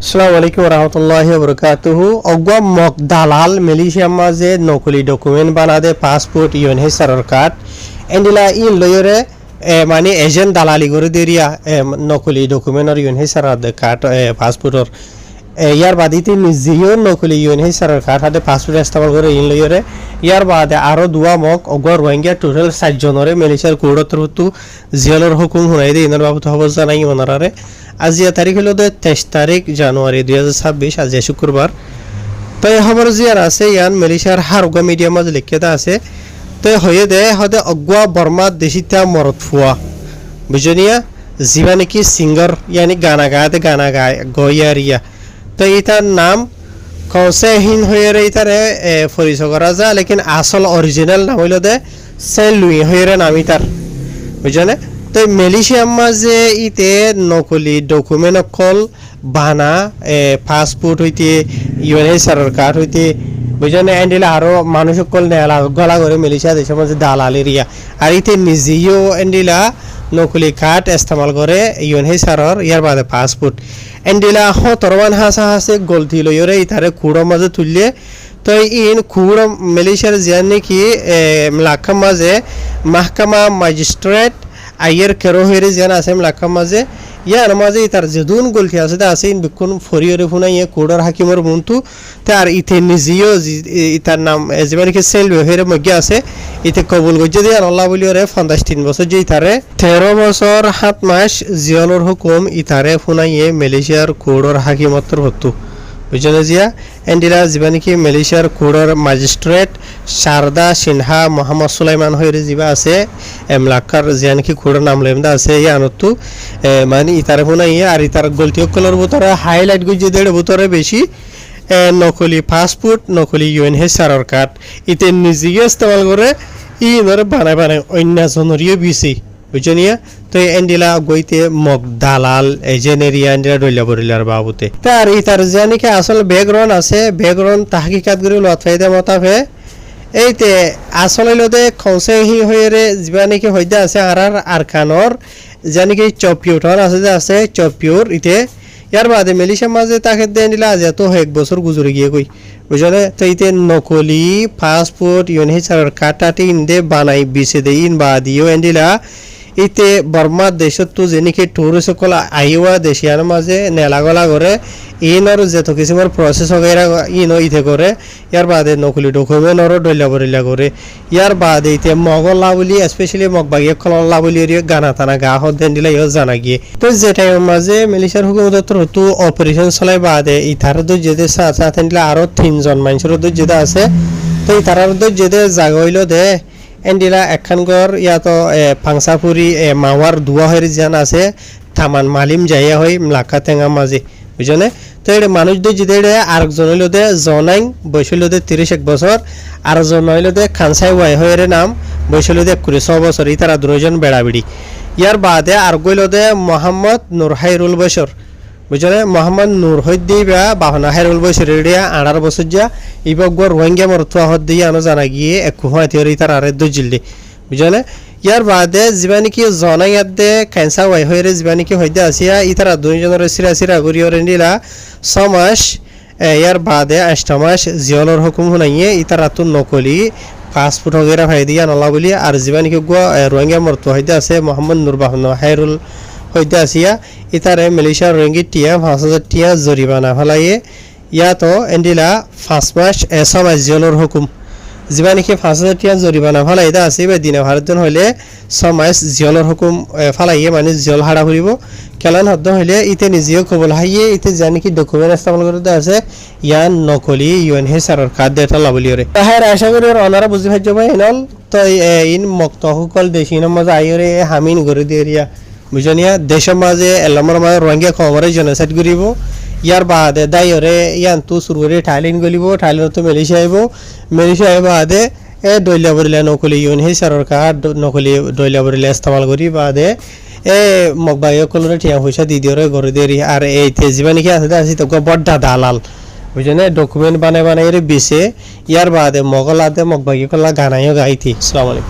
আসসালামু আলাইকুম রহমতুল্লাহি বরকাতুহু অগwa মক দালাল মালয়েশিয়া মাঝে নকলি ডকুমেন্ট বানাদে পাসপোর্ট ইউএনএইচআর কার্ড এন্ডিলা ইন লয়রে মানে এজেন্ট দালালি করে দেরিয়া নকলি ডকুমেন্ট আর ইউএনএইচআর কার্ড পাসপোর্টর ইয়ার বাদিতে নিজেও নকলি ইউএনএইচআর কার্ড হাতে পাসপোর্ট ইস্তেমাল করে ইন লয়রে ইয়ার বাদে আরো দুয়া মক অগwa রোহিঙ্গা টোটাল 7 জনরে মালয়েশিয়ার কোর্টর হতু জিয়ালর হুকুম হুনাই দে ইনার বাবু হবস জানাই ওনারে আজিয়া তারিখ হলো 23 তারিখ জানুয়ারি 2026 আজ শুক্রবার। তো এই খবর জিয়ার আছে ইয়ান মালয়েশিয়ার হারগা মিডিয়া মাঝে লিখিতা আছে তো হয়ে দে হদে অগwa বর্মা দেশিতা মরত ফুয়া বুঝনিয়া জিবা নাকি সিঙ্গার ইয়ানি গানা গায় গয়ারিয়া তো এটার নাম কৌসেহীন হয়ে এটারে পরিচয় করা যায় লেকিন আসল অরিজিনাল নাম হইল দে সেন লুই হয়ে নাম ইতার বুঝনে। তো মালয়েশিয়ার মাঝে ইতে নকলি ডকুমেন্ট অকল বানা পাসপোর্ট হইতে ইউএনএইচআর কার্ড হইতে বুঝনে এন্ডিলা আরো মানুষ অকল নেলা গলা করে মালয়েশিয়া দেশের মাঝে দালাল এরিয়া আর ইতে নিজেও এন্ডিলা নকলি কার্ড ইস্তেমাল করে ইউএনএইচআর ইয়ার বাদে পাসপোর্ট এন্ডিলা তরবান হাসে গলতি লইরে ইতারে কুড়ো মাঝে তুললে তো ইন কুড়ো মালয়েশিয়ার জিয়ান নাকি লাখা মাঝে মাহকামা ম্যাজিস্ট্রেট আইয়ের কেরো হয়ে যেন আছে লাখা মাঝে ইয়ার মাঝে তার যেদুন গলতি আছে আছে ইন বিক্ষণ ফরিয়রে ফুনা ইয়ে কোডর হাকিমর বন্ধু তার ইতে নিজেও ইতার নাম যেবানিকে সেল হয়ে মধ্যে আছে ইতে কবুল গজ্জে দিয়ে আল্লাহ বলিওরে 53 বছর যে ইতারে 13 বছর 7 মাস জিয়ালর হুকুম ইতারে ফুনা ইয়ে মালয়েশিয়ার কোডর হাকিমতর হতো বুঝলে জিয়া এন্ডিলা যেবানিকে মালয়েশিয়ার কোডর ম্যাজিস্ট্রেট শারদা সিনহা মোহাম্মদ সুলাইমান হয়ে যিবা আছে এমলাকার জিয়ানকি কোডর নাম লেমদা আছে ইয়ানতু মানে ইতারে ফুনা ইয়ে আর ইতার গলতি কলর ভিতরে হাইলাইট গজ্জে দেড় ভিতরে বেশি নকলি পাসপোর্ট নকলি ইউএনএইচআর কার্ড ইতে নিজে ইস্তেমাল করে ইনরে বানায় অন্য জনরিও বিসি বুঝনিয়া। তো এন্ডিলা গইতে মক দালাল এজেনেরিয়া এন্ডিলা ডইলা বরিলার বাবুতে তার ইতার জানিকে আসল ব্যাকগ্রাউন্ড আছে ব্যাকগ্রাউন্ড তাহকিকাত করে লত ফায়দা মতাফে এইতে আসল লদে খৌসেহি হইরে জিবানিকে হইদা আছে আরকানর জানিকে চপিউটর আছে চপিউর ইতে ইয়ার বাদে মালয়েশিয়ার মাঝে তাকে দেন দিলা আজ এত 1 বছর গুজরে গিয়ে কই বুঝলে। তো ইতে নকলি পাসপোর্ট ইউএনএইচআর কার্ডটি ইন্দে বানাই বিছে দে ইন বাদিও এন্ডিলা ইতে বর্মা দেশত তো যেনিকে টুরিস্ট সকল আইওয়া দেশিয়ার মাঝে নেলাগলা করে ইনর যেত কিছুমার প্রসেস হগাইরা ইন ইতে করে ইয়ার বাদে নকলি ডকুমেন্টর ডইলা বরিলা করে ইয়ার বাদে ইতে মগল্লা বলি স্পেশালি মগবাগিয়ে খলল্লা বলি গানা টানা গা হদ দেন দিলা ইও জানা গিয়ে। তো যে টাইমের মাঝে মালয়েশিয়ার হুকুমত হতো অপারেশন চলাই বাদে ইতার তো যেতে সাথে দিলা আরো 3 জন মানুষের তো যেতে আছে তো ইতার তো যেতে জাগা হইল দে এন্ডিলা একখানগর ইয়াতো ফাংসাপুরি মাওয়ার দুয়া হয়ে যেন আছে থামান মালিম যাইয়া হয় লাখা টেঙা মাঝে বুঝনে। তো এটা মানুষদের যেতে আরেকজন হইল দে জনাইং বয়স হইল দে 31 বছর আর জন হইল দে খানসাই ওয়াই হয়ের নাম বয়স হইল দে 21 বছর ইতারা দুজন বেড়াবিড়ি। ইয়ার বাদে আর গইল দে মোহাম্মদ নূর হাইরুল বছর বুঝলে মোহাম্মদ নূর হইদি বা বাহনা হাইরুল বছর রেডিয়া 18 বছর যা ইবগর রোহিঙ্গা মরতুয়া হদ দিয়ে আনো জানা গিয়ে এক হয় থিওরি তার আরে দু জিল্লি বুঝলে। ইয়ার বাদে জীবানিকি জনাই ইয়াদে ক্যান্সার ওয়াই হয়ে জীবানিকি হইতে আসিয়া ইতারা দুইজনের সিরা ঘুরিয়ে রেন্ডিলা 6 মাস ইয়ার বাদে 8 মাস জিয়ালর হুকুম শুনাইয়ে ইতারা তো নকলি পাসপোর্ট वगैरह ভাই দিয়া নলা বলি আর জীবানিকি রোহিঙ্গা মরতুয়া হইতে আছে মোহাম্মদ নূর বাহনা হাইরুল হইতে আসিয়া ইতারে মালয়েশিয়ার রিঙ্গিট টিয়া 5000 টিয়া জরিমানা ফলাইয়ে ইয়াতো এন্ডিলা 5 মাস 6 মাস জেলর হুকুম জীবানিকে 5000 টিয়া জরিমানা ফলাইদা আছে বা দিনে ভারতজন হইলে 6 মাস জেলর হুকুম ফলাইয়ে মানে জেল হাড়া করিব কেলান হদ্দ হইলে ইতে নিজেও কবল হাইয়ে ইতে জানিকি ডকুমেন্ট ইস্তেমাল করতে আছে ইয়ান নকলি ইউএনএইচআর কার্ড দেটা লাবলিওরে তাহার আশা করি ওনারা বুঝি ভাজ্য ভাই এনল তো ইন মক্তহকল দেশিনের মাঝে আইরে হামিন করে দিরিয়া বুঝনিয়া দেশের মাঝে এলামার মাঝে রোহিঙ্গা খবরে জেনোসাইড করিব ইয়ার বাদে দাইরে ইয়ান তো সুরুরে থাইল্যান্ড গলিব থাইল্যান্ড তো মালয়েশিয়া বাদে ডইলা বরিলা নকলি ইউএনএইচআর কার্ড নকলি ডইলা বরিলা ইস্তেমাল করি বাদে মগবাই কলরে টিয়া পয়সা দি দিওরে গরে দেরি আর এই তেজিবানি কি আছে তো বড় দালাল বুঝনে ডকুমেন্ট বানাই রে বিছে ইয়ার বাদে মগলাতে মগবাই কলা গানাইও গাইতি। আসসালামু আলাইকুম।